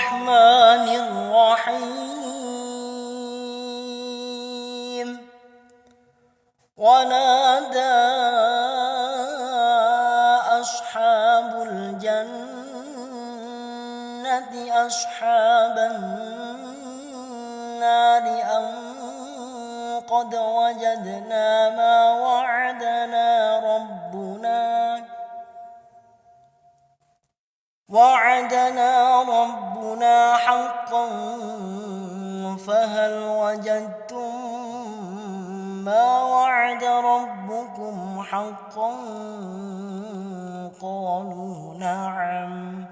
الرحمن الرحيم ونادى أصحاب الجنة أصحاب النار أن قد وجدنا ما وعدنا ربنا حقا فهل وجدتم ما وعد ربكم حقا قالوا نعم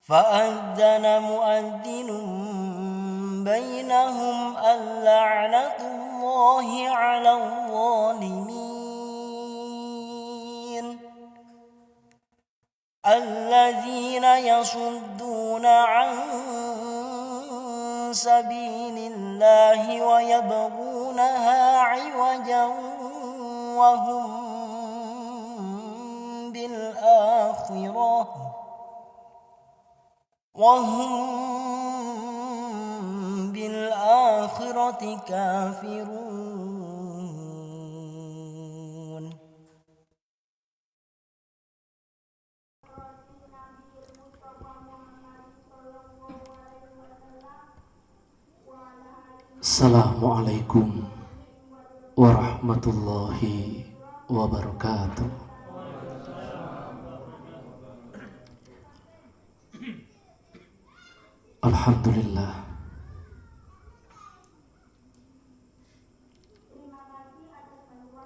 فأذن مؤذن بينهم اللعنة الله على الظالمين الذين يصدون عن سبيل الله ويبغونها عوجا وهم بالآخرة كافرون. Assalamualaikum warahmatullahi wabarakatuh. Alhamdulillah,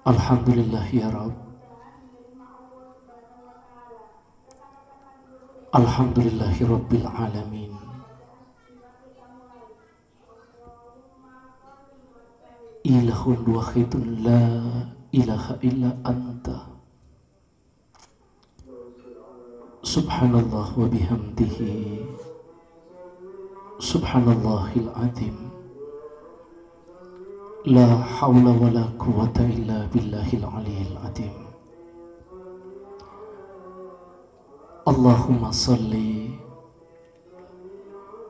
alhamdulillah ya Rabb, alhamdulillahi rabbil alamin. Ilahun wahidun la ilaha illa anta, subhanallah wa bihamdihi, subhanallahil azim. La hawla wa la quwwata illa billahil aliyil azim. Allahumma salli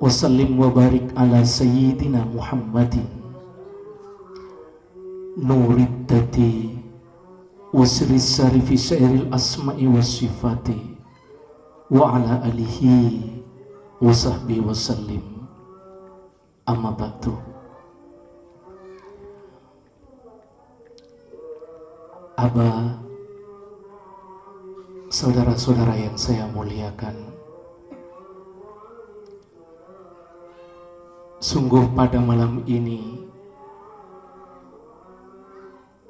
wa sallim wa barik ala sayyidina Muhammadin nurid dati wasri sarifi syairil asma'i was sifati wa ala alihi wa sahbihi wa sallim. Amma ba'du. Aba, saudara-saudara yang saya muliakan, sungguh pada malam ini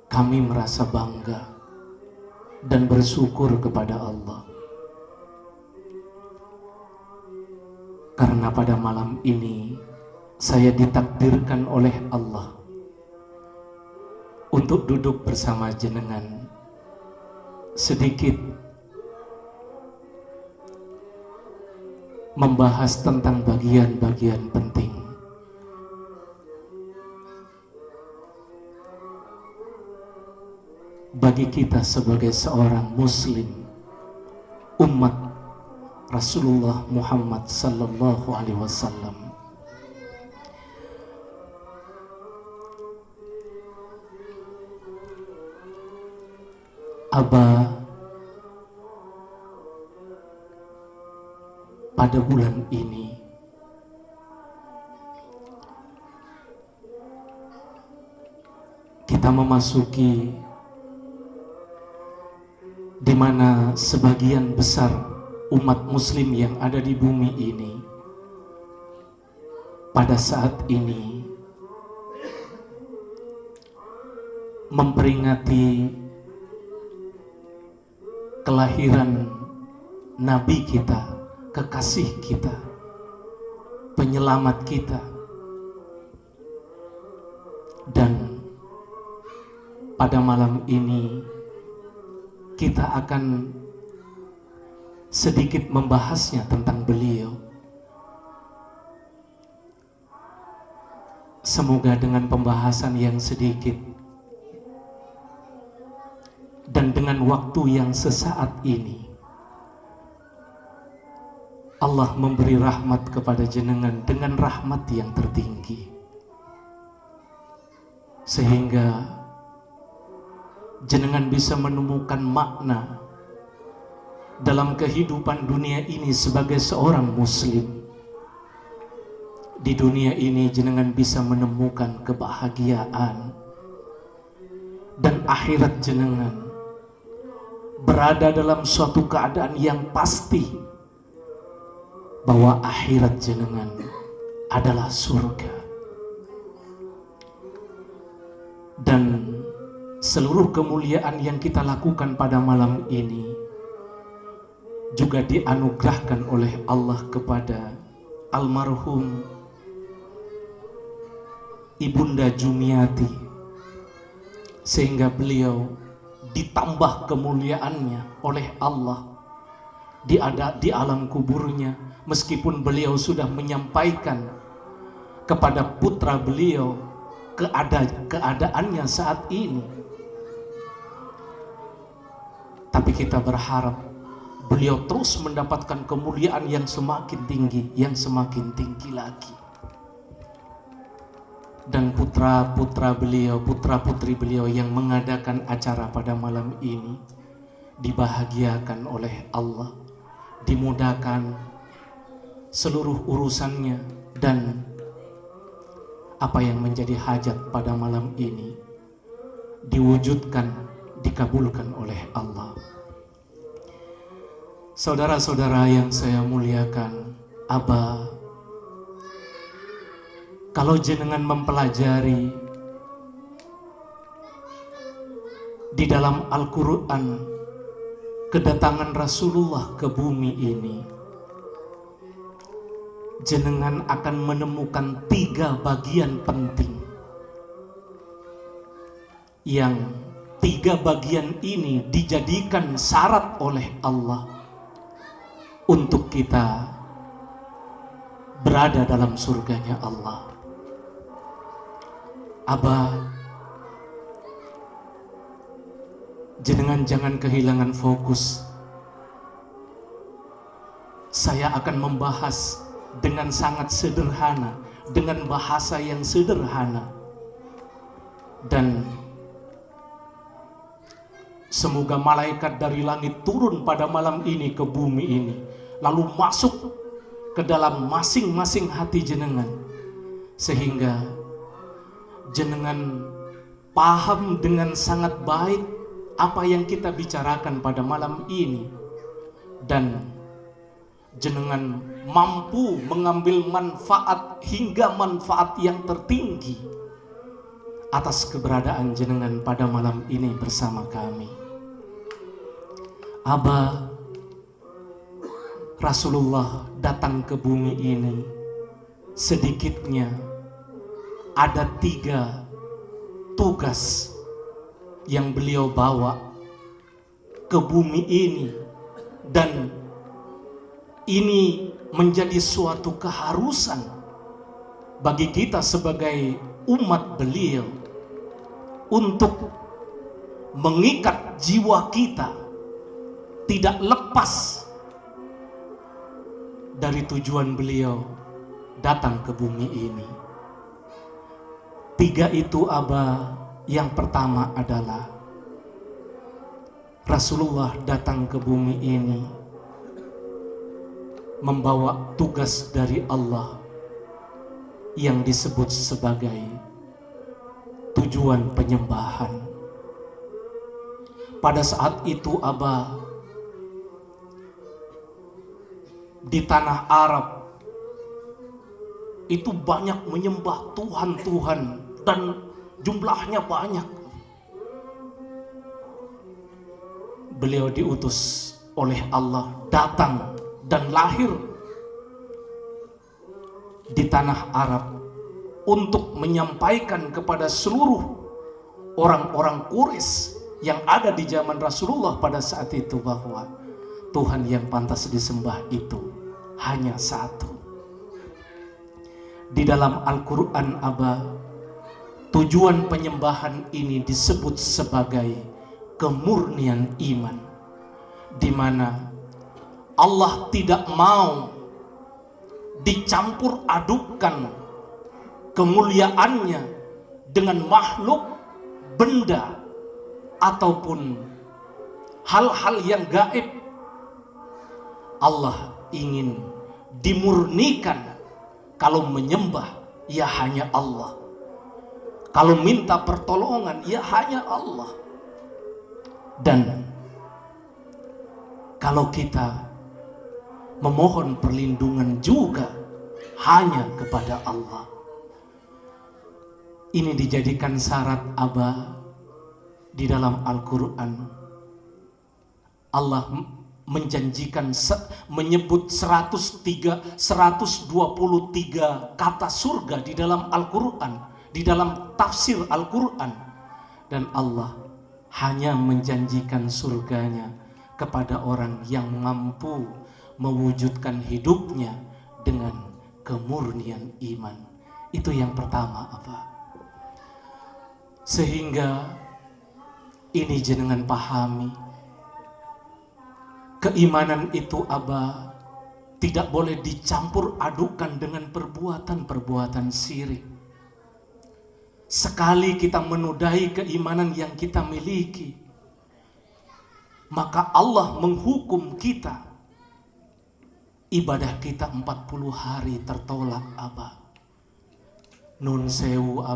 kami merasa bangga dan bersyukur kepada Allah, karena pada malam ini saya ditakdirkan oleh Allah untuk duduk bersama jenengan sedikit membahas tentang bagian-bagian penting bagi kita sebagai seorang muslim umat Rasulullah Muhammad sallallahu alaihi wasallam. Aba, pada bulan ini kita memasuki di mana sebagian besar umat muslim yang ada di bumi ini pada saat ini memperingati kelahiran Nabi kita, kekasih kita, penyelamat kita. Dan pada malam ini kita akan sedikit membahasnya tentang beliau. Semoga dengan pembahasan yang sedikit dan dengan waktu yang sesaat ini Allah memberi rahmat kepada jenengan dengan rahmat yang tertinggi, sehingga jenengan bisa menemukan makna dalam kehidupan dunia ini sebagai seorang muslim. Di dunia ini jenengan bisa menemukan kebahagiaan, dan akhirat jenengan berada dalam suatu keadaan yang pasti bahwa akhirat jenengan adalah surga. Dan seluruh kemuliaan yang kita lakukan pada malam ini juga dianugerahkan oleh Allah kepada almarhum Ibunda Jumiati, sehingga beliau ditambah kemuliaannya oleh Allah di alam kuburnya. Meskipun beliau sudah menyampaikan kepada putra beliau keadaannya saat ini, tapi kita berharap beliau terus mendapatkan kemuliaan yang semakin tinggi, yang semakin tinggi lagi. Dan putra-putra beliau, putra-putri beliau yang mengadakan acara pada malam ini dibahagiakan oleh Allah, dimudahkan seluruh urusannya, dan apa yang menjadi hajat pada malam ini diwujudkan, dikabulkan oleh Allah. Saudara-saudara yang saya muliakan, Abah, kalau jenengan mempelajari di dalam Al-Quran kedatangan Rasulullah ke bumi ini, jenengan akan menemukan 3 bagian penting, yang 3 bagian ini dijadikan syarat oleh Allah untuk kita berada dalam surganya Allah. Abah, jenengan jangan kehilangan fokus. Saya akan membahas dengan sangat sederhana, dengan bahasa yang sederhana, dan semoga malaikat dari langit turun pada malam ini ke bumi ini, lalu masuk ke dalam masing-masing hati jenengan, sehingga jenengan paham dengan sangat baik apa yang kita bicarakan pada malam ini, dan jenengan mampu mengambil manfaat hingga manfaat yang tertinggi atas keberadaan jenengan pada malam ini bersama kami. Abah, Rasulullah datang ke bumi ini, sedikitnya ada 3 tugas yang beliau bawa ke bumi ini, dan ini menjadi suatu keharusan bagi kita sebagai umat beliau untuk mengikat jiwa kita tidak lepas dari tujuan beliau datang ke bumi ini. 3 itu, Abah, yang pertama adalah Rasulullah datang ke bumi ini membawa tugas dari Allah yang disebut sebagai tujuan penyembahan. Pada saat itu, Abah, di tanah Arab itu banyak menyembah Tuhan-Tuhan, dan jumlahnya banyak. Beliau diutus oleh Allah datang dan lahir di tanah Arab untuk menyampaikan kepada seluruh orang-orang Quraisy yang ada di zaman Rasulullah pada saat itu bahwa Tuhan yang pantas disembah itu hanya satu. Di dalam Al-Quran, Abah, tujuan penyembahan ini disebut sebagai kemurnian iman, di mana Allah tidak mau dicampur adukkan kemuliaannya dengan makhluk, benda, ataupun hal-hal yang gaib. Allah ingin dimurnikan. Kalau menyembah, ya hanya Allah. Kalau minta pertolongan, ya hanya Allah. Dan kalau kita memohon perlindungan juga hanya kepada Allah. Ini dijadikan syarat di dalam Al-Quran. Allah menjanjikan, menyebut 123 kata surga di dalam Al-Quran, di dalam tafsir Al-Quran. Dan Allah hanya menjanjikan surganya kepada orang yang mampu mewujudkan hidupnya dengan kemurnian iman. Itu yang pertama Sehingga ini jenengan pahami, keimanan itu tidak boleh dicampur adukan dengan perbuatan-perbuatan syirik. Sekali kita menodai keimanan yang kita miliki, maka Allah menghukum kita. Ibadah kita 40 hari tertolak Nun sewu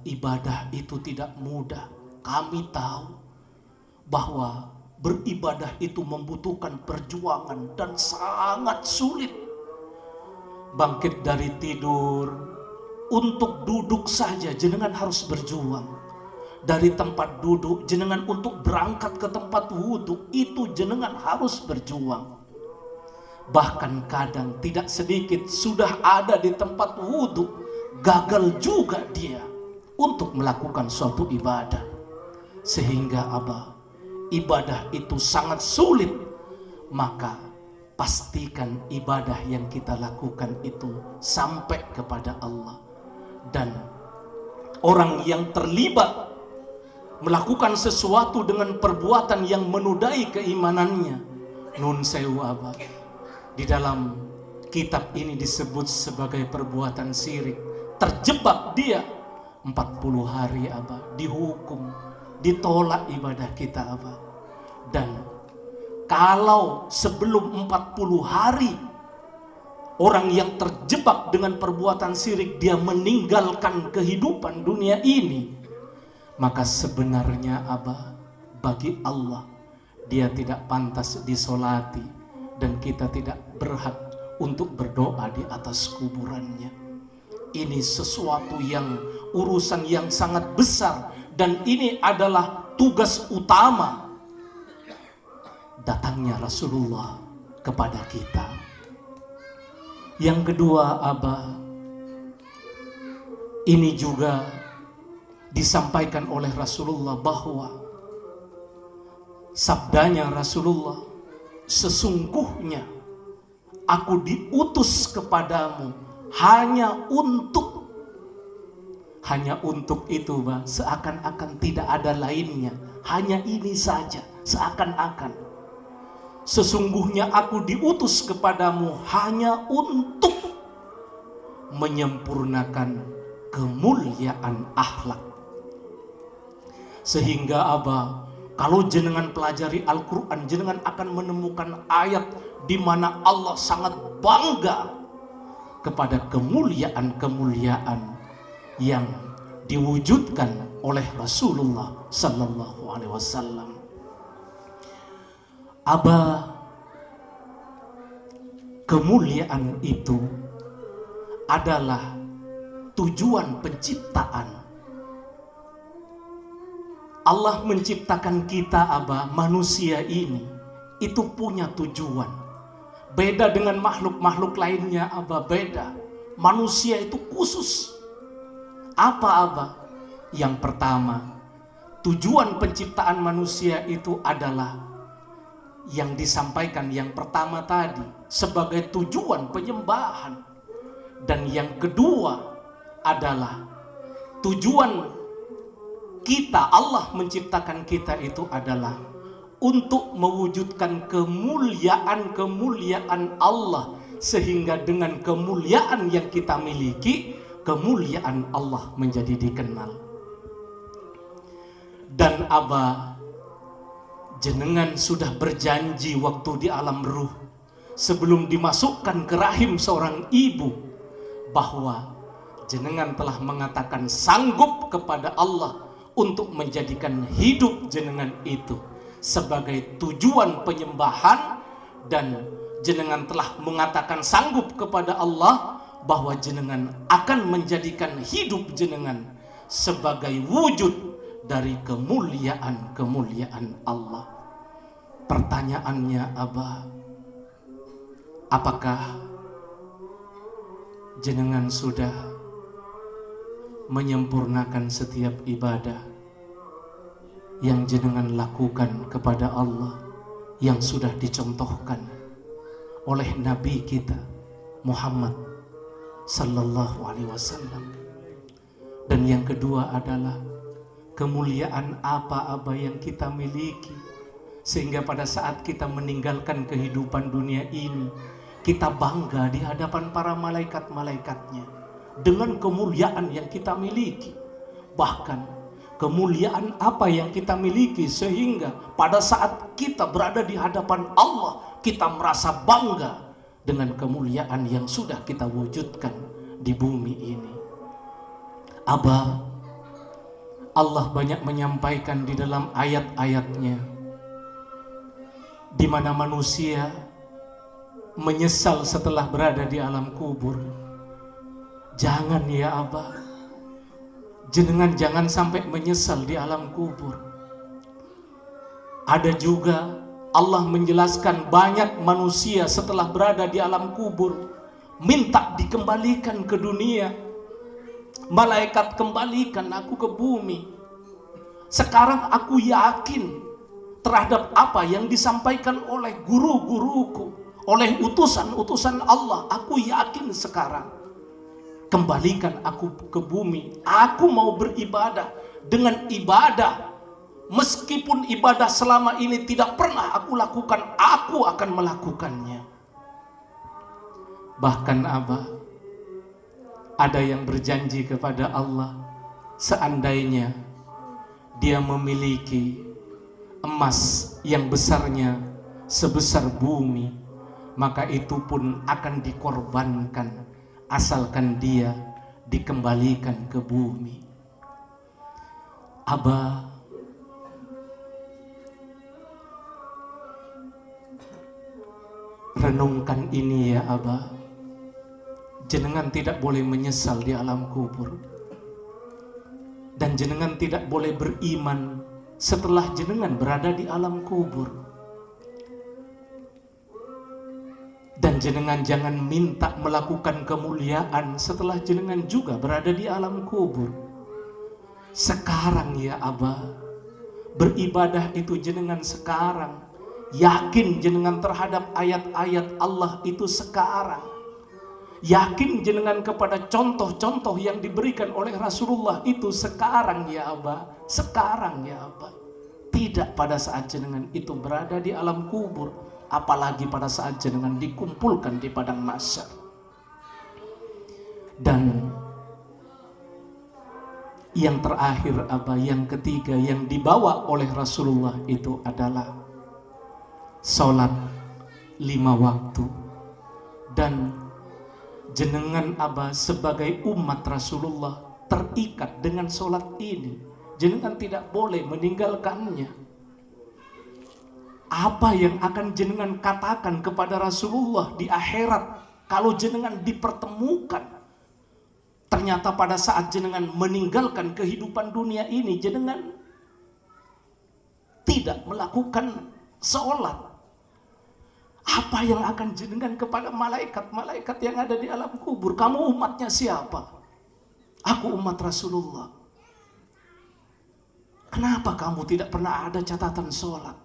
ibadah itu tidak mudah. Kami tahu bahwa beribadah itu membutuhkan perjuangan dan sangat sulit. Bangkit dari tidur, untuk duduk saja jenengan harus berjuang. Dari tempat duduk jenengan untuk berangkat ke tempat wudhu, itu jenengan harus berjuang. Bahkan kadang tidak sedikit sudah ada di tempat wudhu, gagal juga dia untuk melakukan suatu ibadah. Sehingga ibadah itu sangat sulit. Maka pastikan ibadah yang kita lakukan itu sampai kepada Allah. Dan orang yang terlibat melakukan sesuatu dengan perbuatan yang menodai keimanannya, nun sewu di dalam kitab ini disebut sebagai perbuatan syirik. Terjebak dia 40 hari dihukum, ditolak ibadah kita Dan kalau sebelum 40 hari orang yang terjebak dengan perbuatan syirik dia meninggalkan kehidupan dunia ini, maka sebenarnya bagi Allah dia tidak pantas disolati, dan kita tidak berhak untuk berdoa di atas kuburannya. Ini sesuatu yang urusan yang sangat besar, dan ini adalah tugas utama datangnya Rasulullah kepada kita. Yang kedua ini juga disampaikan oleh Rasulullah bahwa sabdanya Rasulullah, sesungguhnya aku diutus kepadamu hanya untuk itu seakan-akan tidak ada lainnya, hanya ini saja, seakan-akan. Sesungguhnya aku diutus kepadamu hanya untuk menyempurnakan kemuliaan akhlak. Sehingga kalau jenengan pelajari Al-Quran, jenengan akan menemukan ayat di mana Allah sangat bangga kepada kemuliaan-kemuliaan yang diwujudkan oleh Rasulullah Sallallahu Alaihi Wasallam. Kemuliaan itu adalah tujuan penciptaan. Allah menciptakan kita manusia ini itu punya tujuan. Beda dengan makhluk-makhluk lainnya beda. Manusia itu khusus. Yang pertama, tujuan penciptaan manusia itu adalah yang disampaikan yang pertama tadi sebagai tujuan penyembahan. Dan yang kedua adalah tujuan kita, Allah menciptakan kita itu adalah untuk mewujudkan kemuliaan-kemuliaan Allah sehingga dengan kemuliaan yang kita miliki, kemuliaan Allah menjadi dikenal. Dan Aba, jenengan sudah berjanji waktu di alam ruh sebelum dimasukkan ke rahim seorang ibu, bahwa jenengan telah mengatakan sanggup kepada Allah untuk menjadikan hidup jenengan itu sebagai tujuan penyembahan, dan jenengan telah mengatakan sanggup kepada Allah bahwa jenengan akan menjadikan hidup jenengan sebagai wujud dari kemuliaan Allah. Pertanyaannya, Aba, apakah jenengan sudah menyempurnakan setiap ibadah yang jenengan lakukan kepada Allah yang sudah dicontohkan oleh Nabi kita Muhammad sallallahu alaihi wasallam? Dan yang kedua adalah, kemuliaan apa Aba yang kita miliki sehingga pada saat kita meninggalkan kehidupan dunia ini, kita bangga di hadapan para malaikat-malaikatnya dengan kemuliaan yang kita miliki. Bahkan kemuliaan apa yang kita miliki sehingga pada saat kita berada di hadapan Allah, kita merasa bangga dengan kemuliaan yang sudah kita wujudkan di bumi ini. Aba, Allah banyak menyampaikan di dalam ayat-ayatnya di mana manusia menyesal setelah berada di alam kubur. Jangan ya Aba, jenengan jangan sampai menyesal di alam kubur. Ada juga Allah menjelaskan banyak manusia setelah berada di alam kubur minta dikembalikan ke dunia. Malaikat, kembalikan aku ke bumi. Sekarang aku yakin terhadap apa yang disampaikan oleh guru-guruku, oleh utusan-utusan Allah. Aku yakin sekarang. Kembalikan aku ke bumi. Aku mau beribadah dengan ibadah. Meskipun ibadah selama ini tidak pernah aku lakukan, aku akan melakukannya. Bahkan Aba, ada yang berjanji kepada Allah, seandainya dia memiliki emas yang besarnya sebesar bumi, maka itu pun akan dikorbankan asalkan dia dikembalikan ke bumi. Aba, renungkan ini ya Aba. Jenengan tidak boleh menyesal di alam kubur, dan jenengan tidak boleh beriman setelah jenengan berada di alam kubur. Dan jenengan jangan minta melakukan kemuliaan setelah jenengan juga berada di alam kubur. Sekarang ya Aba, beribadah itu jenengan sekarang. Yakin jenengan terhadap ayat-ayat Allah itu sekarang. Yakin jenengan kepada contoh-contoh yang diberikan oleh Rasulullah itu sekarang ya Aba. Sekarang ya Aba. Tidak pada saat jenengan itu berada di alam kubur, apalagi pada saat jenengan dikumpulkan di padang mahsyar. Dan yang terakhir Aba, yang ketiga yang dibawa oleh Rasulullah itu adalah salat 5 waktu. Dan jenengan Aba sebagai umat Rasulullah terikat dengan salat ini. Jenengan tidak boleh meninggalkannya. Apa yang akan jenengan katakan kepada Rasulullah di akhirat kalau jenengan dipertemukan? Ternyata pada saat jenengan meninggalkan kehidupan dunia ini, jenengan tidak melakukan sholat. Apa yang akan jenengan kepada malaikat-malaikat yang ada di alam kubur? Kamu umatnya siapa? Aku umat Rasulullah. Kenapa kamu tidak pernah ada catatan sholat?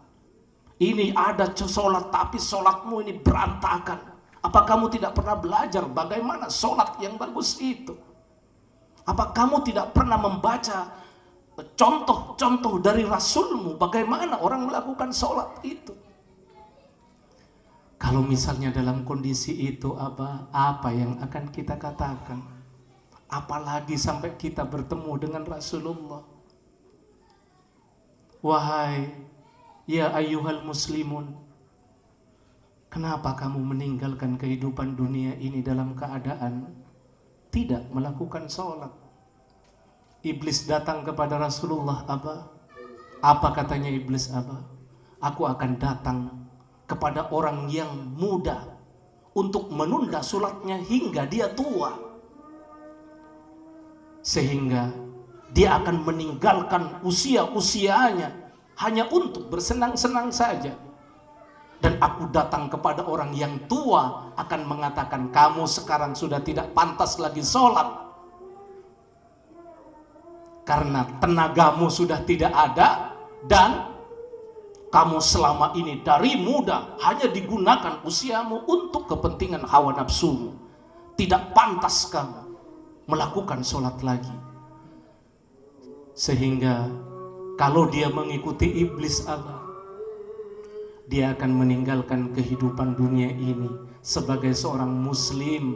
Ini ada sholat tapi sholatmu ini berantakan. Apa kamu tidak pernah belajar bagaimana sholat yang bagus itu? Apa kamu tidak pernah membaca contoh-contoh dari Rasulmu bagaimana orang melakukan sholat itu? Kalau misalnya dalam kondisi itu apa yang akan kita katakan? Apalagi sampai kita bertemu dengan Rasulullah. Wahai ya ayyuhal muslimun, kenapa kamu meninggalkan kehidupan dunia ini dalam keadaan tidak melakukan sholat? Iblis datang kepada Rasulullah, apa katanya iblis? Aku akan datang kepada orang yang muda untuk menunda sholatnya hingga dia tua, sehingga dia akan meninggalkan usia-usianya hanya untuk bersenang-senang saja. Dan aku datang kepada orang yang tua akan mengatakan, kamu sekarang sudah tidak pantas lagi sholat, karena tenagamu sudah tidak ada, dan kamu selama ini dari muda hanya digunakan usiamu untuk kepentingan hawa nafsumu. Tidak pantas kamu melakukan sholat lagi. Sehingga kalau dia mengikuti iblis, dia akan meninggalkan kehidupan dunia ini sebagai seorang muslim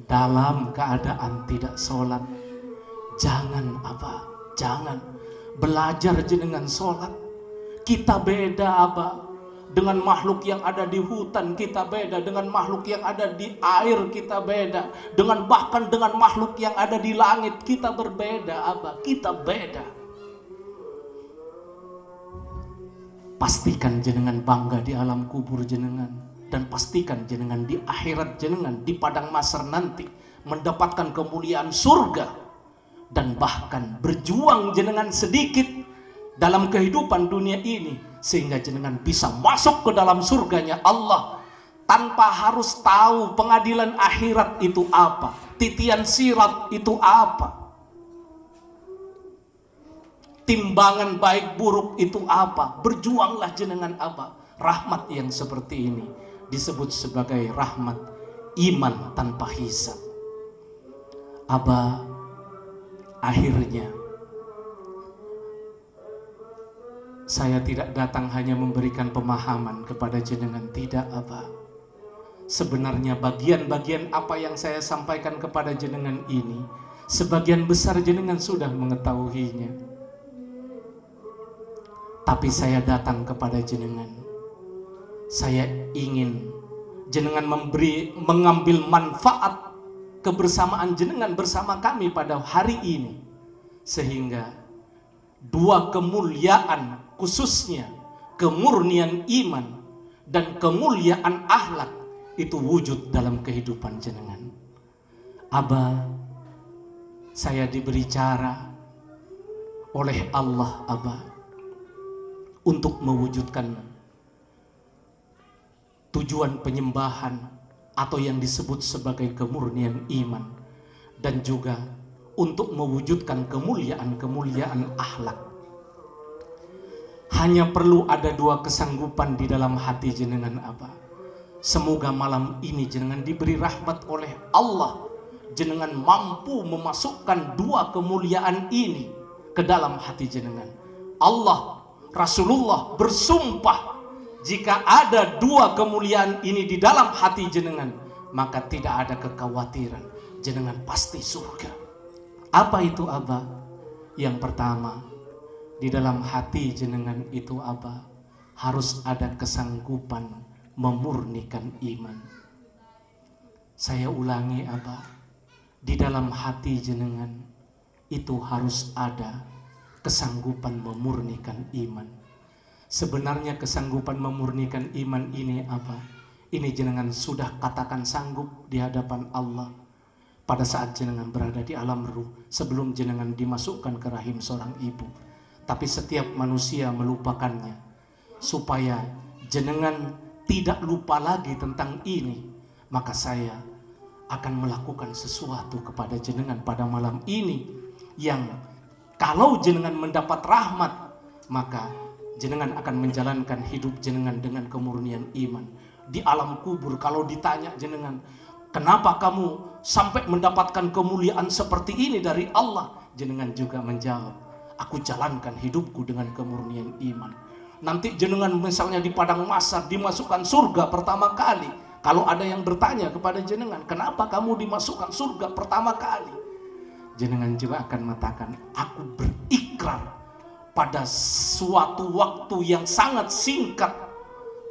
dalam keadaan tidak sholat. Jangan jangan belajar dengan sholat. Kita beda dengan makhluk yang ada di hutan, kita beda dengan makhluk yang ada di air, kita beda bahkan dengan makhluk yang ada di langit, kita berbeda. Kita beda. Pastikan jenengan bangga di alam kubur jenengan, dan pastikan jenengan di akhirat jenengan, di padang mahsyar nanti mendapatkan kemuliaan surga. Dan bahkan berjuang jenengan sedikit dalam kehidupan dunia ini sehingga jenengan bisa masuk ke dalam surganya Allah tanpa harus tahu pengadilan akhirat itu apa, titian sirat itu apa, timbangan baik buruk itu apa. Berjuanglah jenengan rahmat yang seperti ini disebut sebagai rahmat iman tanpa hisab. Akhirnya saya tidak datang hanya memberikan pemahaman kepada jenengan, tidak. Sebenarnya bagian-bagian apa yang saya sampaikan kepada jenengan ini, sebagian besar jenengan sudah mengetahuinya. Tapi saya datang kepada jenengan, saya ingin jenengan mengambil manfaat kebersamaan jenengan bersama kami pada hari ini, sehingga dua kemuliaan, khususnya kemurnian iman dan kemuliaan akhlak, itu wujud dalam kehidupan jenengan. Saya diberi cara oleh Allah untuk mewujudkan tujuan penyembahan atau yang disebut sebagai kemurnian iman, dan juga untuk mewujudkan kemuliaan-kemuliaan akhlak. Hanya perlu ada dua kesanggupan di dalam hati jenengan. Semoga malam ini jenengan diberi rahmat oleh Allah, jenengan mampu memasukkan dua kemuliaan ini ke dalam hati jenengan. Allah, Rasulullah bersumpah, jika ada dua kemuliaan ini di dalam hati jenengan, maka tidak ada kekhawatiran, jenengan pasti surga. Apa itu Yang pertama, di dalam hati jenengan itu harus ada kesanggupan memurnikan iman. Saya ulangi di dalam hati jenengan itu harus ada kesanggupan memurnikan iman. Sebenarnya kesanggupan memurnikan iman ini Ini jenengan sudah katakan sanggup di hadapan Allah pada saat jenengan berada di alam ruh, sebelum jenengan dimasukkan ke rahim seorang ibu. Tapi setiap manusia melupakannya. Supaya jenengan tidak lupa lagi tentang ini, maka saya akan melakukan sesuatu kepada jenengan pada malam ini, yang kalau jenengan mendapat rahmat, maka jenengan akan menjalankan hidup jenengan dengan kemurnian iman. Di alam kubur kalau ditanya jenengan, kenapa kamu sampai mendapatkan kemuliaan seperti ini dari Allah? Jenengan juga menjawab, aku jalankan hidupku dengan kemurnian iman. nanti jenengan misalnya di padang mahsyar dimasukkan surga pertama kali. Kalau ada yang bertanya kepada jenengan, kenapa kamu dimasukkan surga pertama kali? Jenengan juga akan mengatakan, aku berikrar pada suatu waktu yang sangat singkat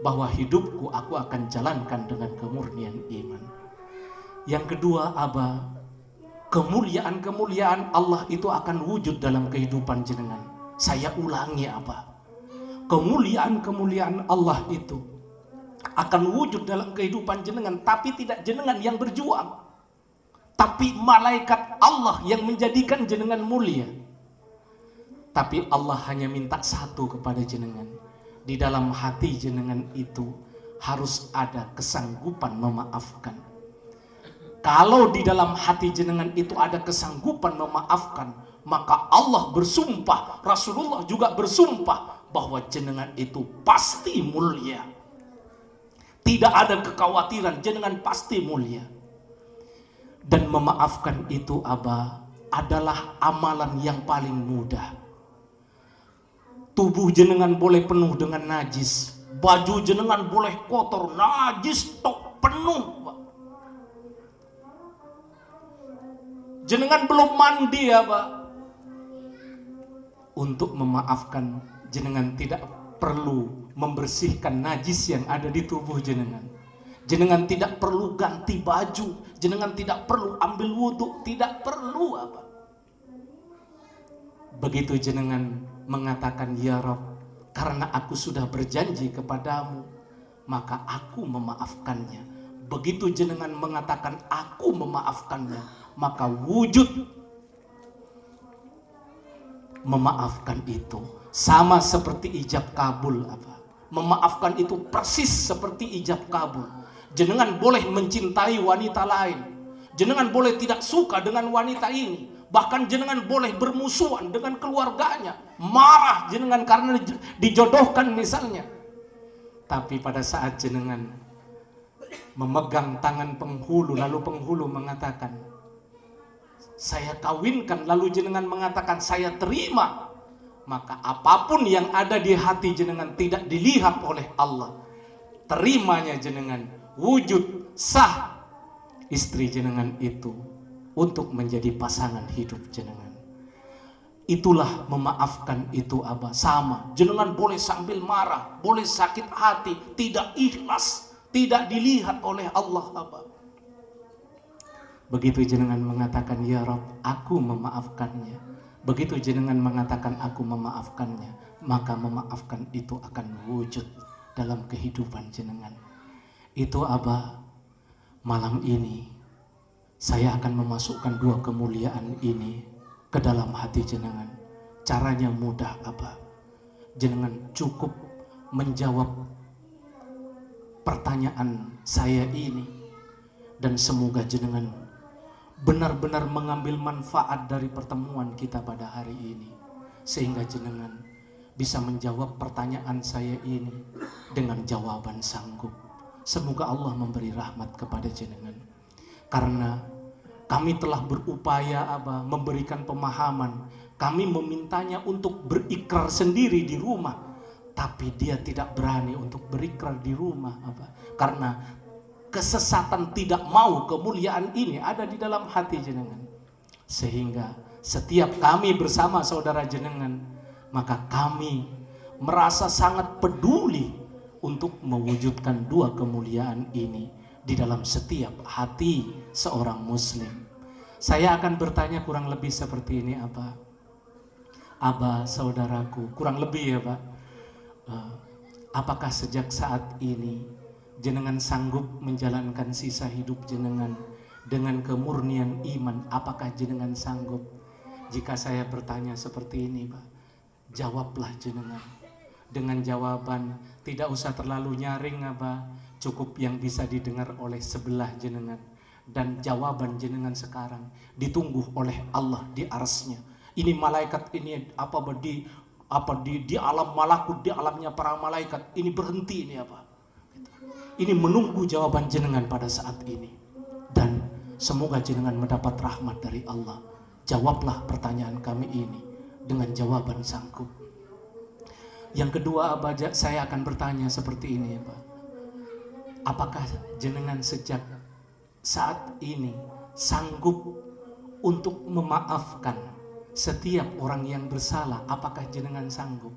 bahwa hidupku aku akan jalankan dengan kemurnian iman. Yang kedua, Aba, kemuliaan-kemuliaan Allah itu akan wujud dalam kehidupan jenengan. Saya ulangi, Aba, kemuliaan-kemuliaan Allah itu akan wujud dalam kehidupan jenengan, tapi tidak jenengan yang berjuang, tapi malaikat Allah yang menjadikan jenengan mulia. Tapi Allah hanya minta satu kepada jenengan, di dalam hati jenengan itu harus ada kesanggupan memaafkan. Kalau di dalam hati jenengan itu ada kesanggupan memaafkan, maka Allah bersumpah, Rasulullah juga bersumpah bahwa jenengan itu pasti mulia. Tidak ada kekhawatiran, jenengan pasti mulia. Dan memaafkan itu, Aba, adalah amalan yang paling mudah. Tubuh jenengan boleh penuh dengan najis, baju jenengan boleh kotor, najis tok penuh. Jenengan belum mandi, Aba. Untuk memaafkan, jenengan tidak perlu membersihkan najis yang ada di tubuh jenengan. Jenengan tidak perlu ganti baju, jenengan tidak perlu ambil wudhu, tidak perlu apa. Begitu jenengan mengatakan, ya Rabb, karena aku sudah berjanji kepadamu, maka aku memaafkannya. Begitu jenengan mengatakan aku memaafkannya, maka wujud memaafkan itu sama seperti ijab kabul, apa? Memaafkan itu persis seperti ijab kabul. Jenengan boleh mencintai wanita lain, jenengan boleh tidak suka dengan wanita ini, bahkan jenengan boleh bermusuhan dengan keluarganya, marah jenengan karena dijodohkan misalnya. Tapi pada saat jenengan memegang tangan penghulu, lalu penghulu mengatakan, saya kawinkan, lalu jenengan mengatakan saya terima, maka apapun yang ada di hati jenengan tidak dilihat oleh Allah. Terimanya jenengan, wujud sah istri jenengan itu untuk menjadi pasangan hidup jenengan. Itulah memaafkan itu, Aba. Sama, jenengan boleh sambil marah, boleh sakit hati, tidak ikhlas, tidak dilihat oleh Allah, Aba. Begitu jenengan mengatakan, ya Rabb, aku memaafkannya. Begitu jenengan mengatakan aku memaafkannya, maka memaafkan itu akan wujud dalam kehidupan jenengan. Itu, Aba, malam ini saya akan memasukkan dua kemuliaan ini ke dalam hati jenengan. Caranya mudah, Aba. Jenengan cukup menjawab pertanyaan saya ini, dan semoga jenengan benar-benar mengambil manfaat dari pertemuan kita pada hari ini, sehingga jenengan bisa menjawab pertanyaan saya ini dengan jawaban sanggup. Semoga Allah memberi rahmat kepada jenengan, karena kami telah berupaya, Aba, memberikan pemahaman. Kami memintanya untuk berikrar sendiri di rumah, tapi dia tidak berani untuk berikrar di rumah, Aba, karena kesesatan tidak mau kemuliaan ini ada di dalam hati jenengan. Sehingga setiap kami bersama saudara jenengan, maka kami merasa sangat peduli untuk mewujudkan dua kemuliaan ini di dalam setiap hati seorang muslim. Saya akan bertanya kurang lebih seperti ini, Aba, saudaraku, kurang lebih ya Pak, apakah sejak saat ini jenengan sanggup menjalankan sisa hidup jenengan dengan kemurnian iman? Apakah jenengan sanggup? Jika saya bertanya seperti ini, Pak, jawablah jenengan dengan jawaban tidak usah terlalu nyaring, Pak, cukup yang bisa didengar oleh sebelah jenengan. Dan jawaban jenengan sekarang ditunggu oleh Allah di arsy-Nya. Ini malaikat ini di alam malakut, di alamnya para malaikat ini berhenti ini apa? Ini menunggu jawaban jenengan pada saat ini. Dan semoga jenengan mendapat rahmat dari Allah. Jawablah pertanyaan kami ini dengan jawaban sanggup. Yang kedua, Abah, saya akan bertanya seperti ini, Abah. Apakah jenengan sejak saat ini sanggup untuk memaafkan setiap orang yang bersalah? Apakah jenengan sanggup?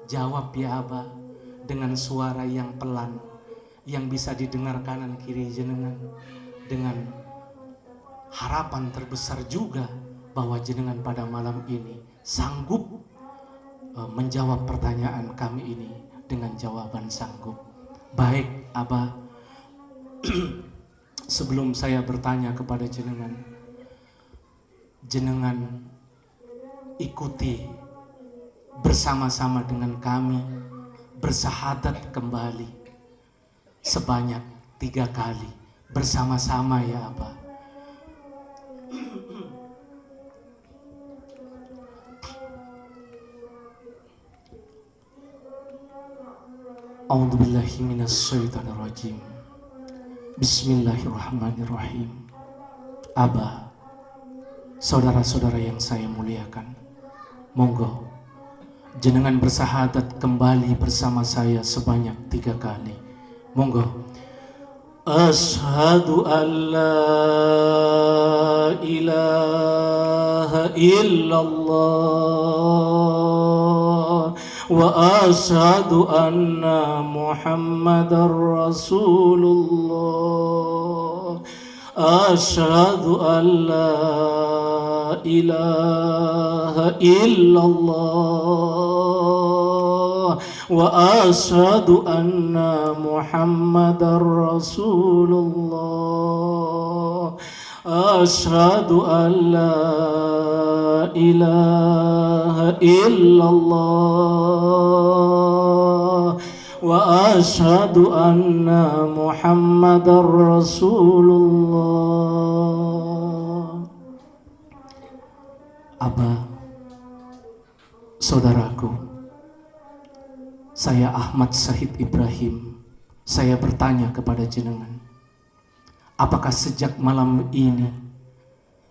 Jawab ya Abah dengan suara yang pelan, yang bisa didengar kanan kiri jenengan, dengan harapan terbesar juga bahwa jenengan pada malam ini sanggup menjawab pertanyaan kami ini dengan jawaban sanggup. Baik Abah, sebelum saya bertanya kepada jenengan, jenengan ikuti bersama-sama dengan kami bersahadat kembali sebanyak 3 kali bersama-sama ya Abah. A'udzubillahi minasyaitonirrajim. Bismillahirrahmanirrahim. Abah, saudara-saudara yang saya muliakan, monggo jenengan bersahadat kembali bersama saya sebanyak 3 kali. Monggo. Asyhadu an la ilaha illallah wa asyhadu anna Muhammadar Rasulullah. Asyhadu an la ilaha illallah wa asyhadu anna Muhammadar Rasulullah. Asyhadu an la ilaha illallah wa asyhadu anna Muhammadar Rasulullah. Abah, saudaraku, saya Ahmad Syahid Ibrahim, saya bertanya kepada jenengan, apakah sejak malam ini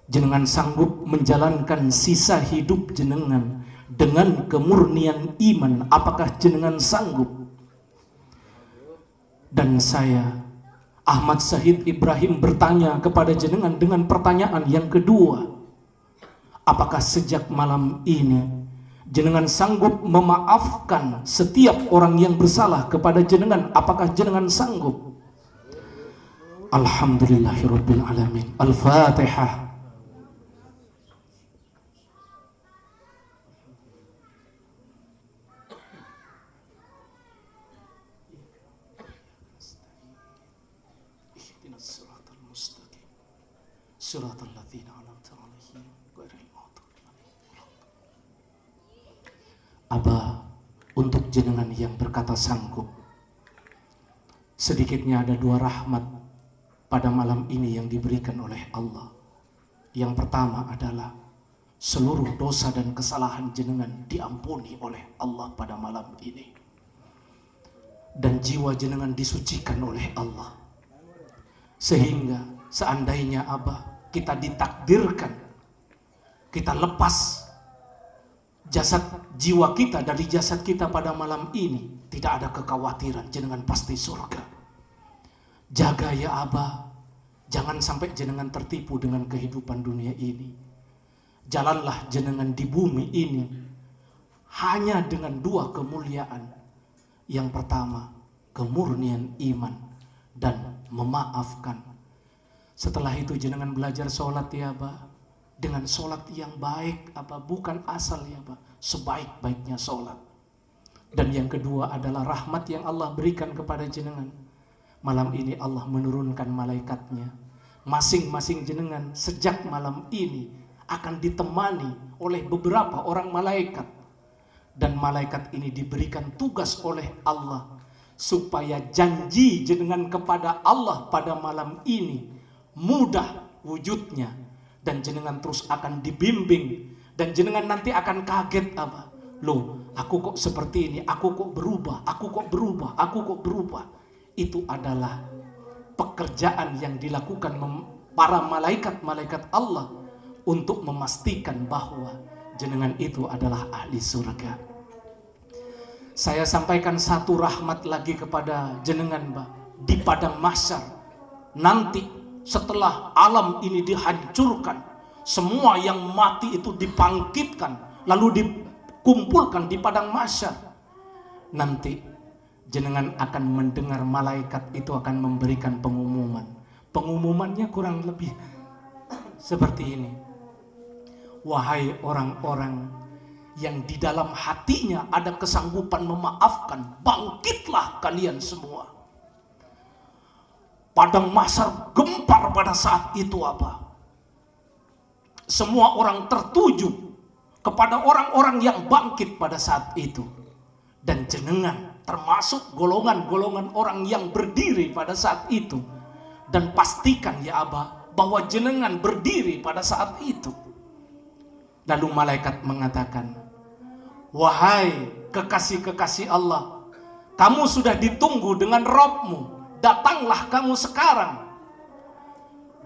jenengan sanggup menjalankan sisa hidup jenengan dengan kemurnian iman? Apakah jenengan sanggup? Dan saya Ahmad Syahid Ibrahim bertanya kepada jenengan dengan pertanyaan yang kedua, apakah sejak malam ini jenengan sanggup memaafkan setiap orang yang bersalah kepada jenengan? Apakah jenengan sanggup? Alhamdulillahirabbil alamin. Al-Fatihah. Ihdinas siratal mustaqim. Siratal ladzina an'amta 'alaihim ghairil maghdubi 'alaihim. Abah, untuk jenengan yang berkata sanggup, sedikitnya ada 2 rahmat pada malam ini yang diberikan oleh Allah. Yang pertama adalah seluruh dosa dan kesalahan jenengan diampuni oleh Allah pada malam ini, dan jiwa jenengan disucikan oleh Allah, sehingga seandainya Abah kita ditakdirkan kita lepas jasad jiwa kita dari jasad kita pada malam ini, tidak ada kekhawatiran, jenengan pasti surga. Jaga ya Abah, jangan sampai jenengan tertipu dengan kehidupan dunia ini. Jalanlah jenengan di bumi ini hanya dengan 2 kemuliaan. Yang pertama, kemurnian iman dan memaafkan. Setelah itu jenengan belajar sholat ya Abah, dengan sholat yang baik Abah, bukan asal ya Abah, sebaik-baiknya sholat. Dan yang kedua adalah rahmat yang Allah berikan kepada jenengan. Malam ini Allah menurunkan malaikatnya. Masing-masing jenengan sejak malam ini akan ditemani oleh beberapa orang malaikat. Dan malaikat ini diberikan tugas oleh Allah supaya janji jenengan kepada Allah pada malam ini mudah wujudnya. Dan jenengan terus akan dibimbing. Dan jenengan nanti akan kaget Abah. Loh, aku kok seperti ini, aku kok berubah, aku kok berubah, aku kok berubah. Itu adalah pekerjaan yang dilakukan para malaikat-malaikat Allah untuk memastikan bahwa jenengan itu adalah ahli surga. Saya sampaikan satu rahmat lagi kepada jenengan, Mbak. Di padang mahsyar nanti setelah alam ini dihancurkan, semua yang mati itu dibangkitkan, lalu dikumpulkan di padang mahsyar. Nanti jenengan akan mendengar malaikat itu akan memberikan pengumuman. Pengumumannya kurang lebih seperti ini. Wahai orang-orang yang di dalam hatinya ada kesanggupan memaafkan, bangkitlah kalian semua. Padang mahsyar gempar pada saat itu apa? Semua orang tertuju kepada orang-orang yang bangkit pada saat itu. Dan jenengan termasuk golongan-golongan orang yang berdiri pada saat itu. Dan pastikan ya Abah bahwa jenengan berdiri pada saat itu. Lalu malaikat mengatakan, wahai kekasih-kekasih Allah, kamu sudah ditunggu dengan Robmu, datanglah kamu sekarang.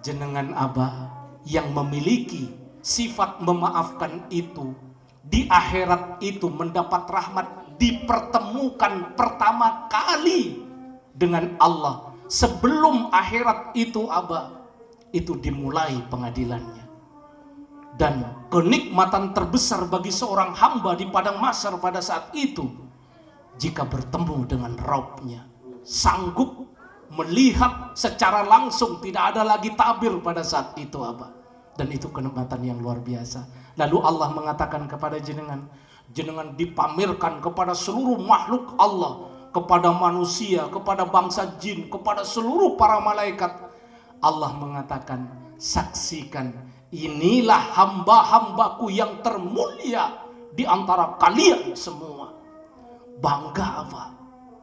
Jenengan Abah yang memiliki sifat memaafkan itu, di akhirat itu mendapat rahmat, dipertemukan pertama kali dengan Allah. Sebelum akhirat itu Abah, itu dimulai pengadilannya. Dan kenikmatan terbesar bagi seorang hamba di padang mahsyar pada saat itu, jika bertemu dengan Rabb-nya, sanggup melihat secara langsung, tidak ada lagi tabir pada saat itu Abah. Dan itu kenikmatan yang luar biasa. Lalu Allah mengatakan kepada jenengan, jenengan dipamerkan kepada seluruh makhluk Allah, kepada manusia, kepada bangsa jin, kepada seluruh para malaikat. Allah mengatakan, saksikan, inilah hamba-hambaku yang termulia di antara kalian semua. Bangga apa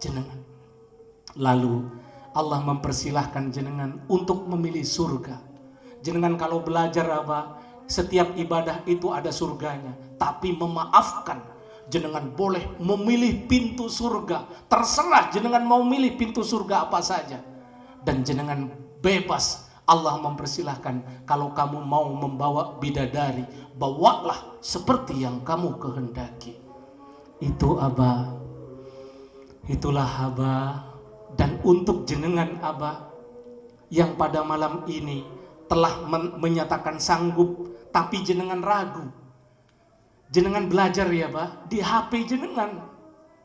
jenengan? Lalu Allah mempersilahkan jenengan untuk memilih surga. Jenengan kalau belajar apa? Setiap ibadah itu ada surganya. Tapi memaafkan, jenengan boleh memilih pintu surga. Terserah jenengan mau milih pintu surga apa saja. Dan jenengan bebas. Allah mempersilahkan, kalau kamu mau membawa bidadari, bawalah seperti yang kamu kehendaki. Itu Abah, itulah Abah. Dan untuk jenengan Abah yang pada malam ini telah menyatakan sanggup, tapi jenengan ragu, jenengan belajar ya Abah di HP jenengan.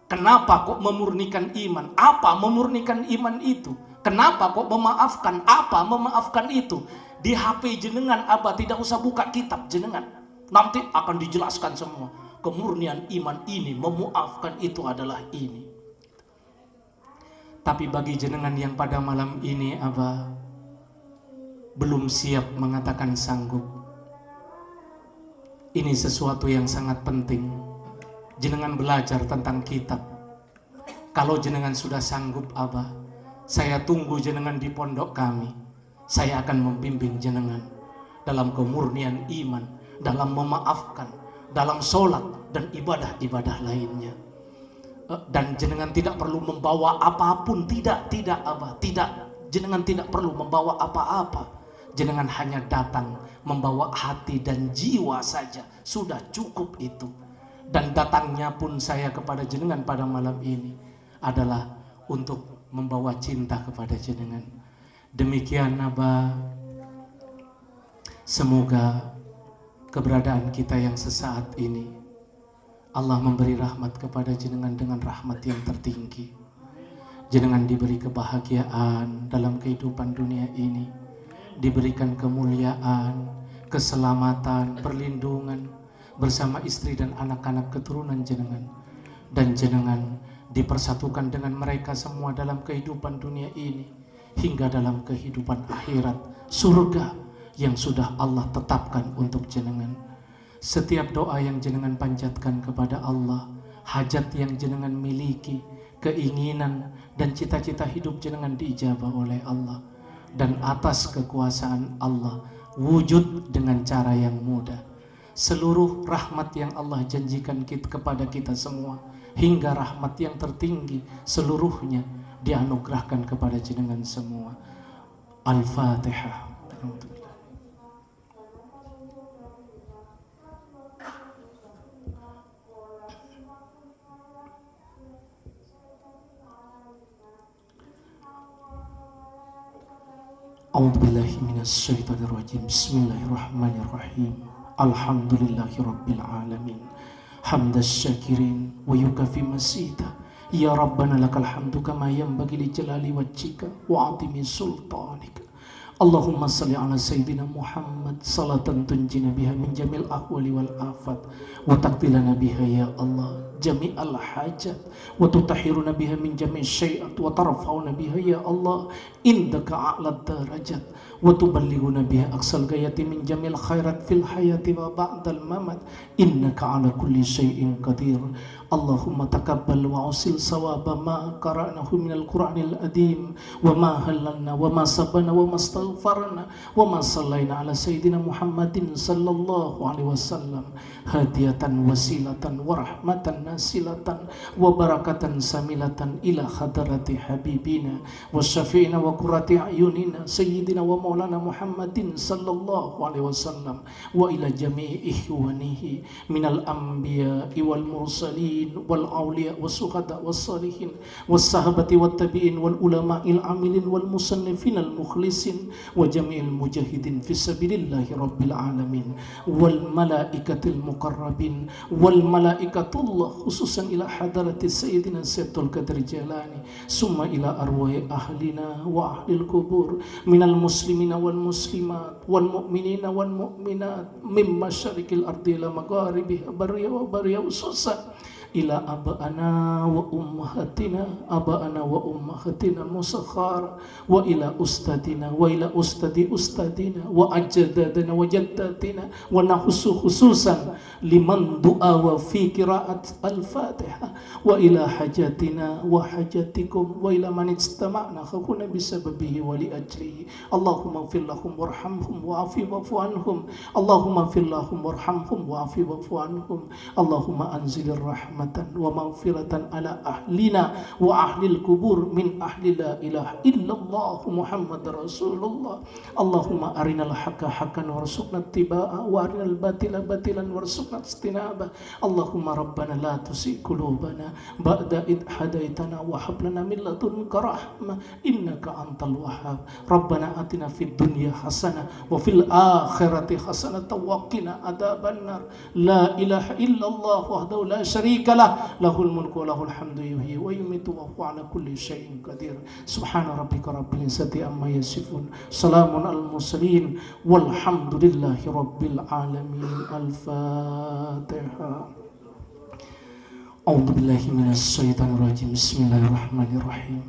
Kenapa kok memurnikan iman? Apa memurnikan iman itu? Kenapa kok memaafkan? Apa memaafkan itu? Di HP jenengan Abah tidak usah buka kitab jenengan. Nanti akan dijelaskan semua. Kemurnian iman ini, memaafkan itu adalah ini. Tapi bagi jenengan yang pada malam ini Abah belum siap mengatakan sanggup, ini sesuatu yang sangat penting. Jenengan belajar tentang kitab. Kalau jenengan sudah sanggup Abah, saya tunggu jenengan di pondok kami. Saya akan membimbing jenengan dalam kemurnian iman, dalam memaafkan, dalam sholat dan ibadah-ibadah lainnya. Dan jenengan tidak perlu membawa apapun, tidak Abah, tidak. Jenengan tidak perlu membawa apa-apa. Jenengan hanya datang membawa hati dan jiwa saja, sudah cukup itu. Dan datangnya pun saya kepada jenengan pada malam ini adalah untuk membawa cinta kepada jenengan. Demikian Abah, semoga keberadaan kita yang sesaat ini Allah memberi rahmat kepada jenengan dengan rahmat yang tertinggi. Jenengan diberi kebahagiaan dalam kehidupan dunia ini, diberikan kemuliaan, keselamatan, perlindungan bersama istri dan anak-anak keturunan jenengan. Dan jenengan dipersatukan dengan mereka semua dalam kehidupan dunia ini hingga dalam kehidupan akhirat, surga yang sudah Allah tetapkan untuk jenengan. Setiap doa yang jenengan panjatkan kepada Allah, hajat yang jenengan miliki, keinginan dan cita-cita hidup jenengan diijabah oleh Allah. Dan atas kekuasaan Allah wujud dengan cara yang mudah. Seluruh rahmat yang Allah janjikan kepada kita semua, hingga rahmat yang tertinggi seluruhnya dianugerahkan kepada jenengan semua. Al-Fatihah. A'udzubillahi minasyaitonirrajim. Bismillahirrahmanirrahim. Alhamdulillahirabbil alamin. Hamdas syakirin wa yukafi masida. Ya Rabbana lakal hamdu kama yanbaghi li jalali wajhika wa 'azimi sultanika. Allahumma salli ala sayyidina Muhammad salatan tunjina biha min jamil ahwali wal afat wa taqdilana biha ya Allah jami'al hajat wa tutahhiruna biha min jami' syai'at wa tarfa'una biha ya Allah indaka a'la darajat wa tuballighuna biha aqsal gayati min jamil khairat fil hayati wa ba'dal mamat innaka ala kulli syai'in qadir. Allahumma taqabbal wa usil sawaba ma qara'nahu minal Qur'anil adim wa ma halalna wa ma sabana wa ma astaghfarna wa ma sallaina ala sayyidina Muhammadin sallallahu alaihi wasallam hadiyatan wasilatan wa rahmatan nasilatan wa barakatan samilatan ila hadarati habibina wa syafi'ina wa qurrati ayunina sayyidina wa maulana Muhammadin sallallahu alaihi wasallam wa ila jami'i ikhwanihi minal anbiya'i wal mursalin wal awliya was suhada was salihin was sahabati wat tabi'in wal ulama'il amilin wal musannifin al mukhlisin wa jami'il mujahidin fi sabilillahi rabbil alamin wal malaikatil muqarrabin wal malaikatullah khususan ila hadarati sayyidina Sayyidul Qadir Jalani summa ila arwahi ahlina wa ahlil kubur minal muslimina wal muslimat wal mu'minina wal mu'minat min masyarikil ardi ila magharibiha barriya wa barriya ususan ila aba'ana wa ummahatina musakhara wa ila ustadina wa ila ustadina wa ajdadina wa jaddatina wa nahusu khususan liman du'a wa fi qira'at al-Fatihah wa ila hajatina wa hajatikum wa ila man istama'na khakuna bisababihi wa li ajlihi Allahumma fir lahum warhamhum wa'afi wa'fu anhum Allahumma fir lahum warhamhum wa'afi wa'fu anhum Allahumma anzilir rahmah wa maghfiratan ala ahlina wa ahlil kubur min ahli la ilaha illallah Muhammad Rasulullah. Allahumma arinal haqqa haqqan warzuqna ittiba'a wa arinal batila batilan warzuqna istinaba. Allahumma rabbana la tuzigh qulubana ba'da id hadaitana wa hab lana min ladunka rahmah innaka antal wahhab. Rabbana atina fid dunya hasanah wa fil akhirati hasanah wa qina adzabannar. La ilaha illallah wahdahu la syarika lahul mulku wa lahul hamdu yuhyi wa yumitu wa huwa ala kulli syai'in qadir. Subhana rabbika rabbil izzati amma yasifun salamun al mursalin walhamdulillahi rabbil alamin. Al-Fatihah. A'udzu billahi minasy syaithanir rajim. Bismillahirrahmanirrahim.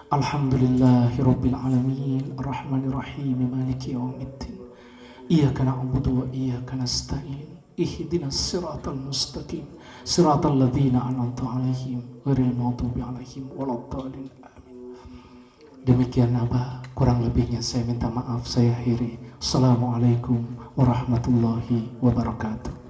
Alhamdulillahi rabbil alamin arrahmanir rahim maliki yaumiddin. Iyyaka na'budu wa iyyaka nasta'in. Ihdinas siratal mustaqim siratal ladzina an'amta 'alaihim ghairil maghdubi 'alaihim waladdallin. Amin. Demikian Abah, kurang lebihnya saya minta maaf, saya akhiri. Assalamualaikum warahmatullahi wabarakatuh.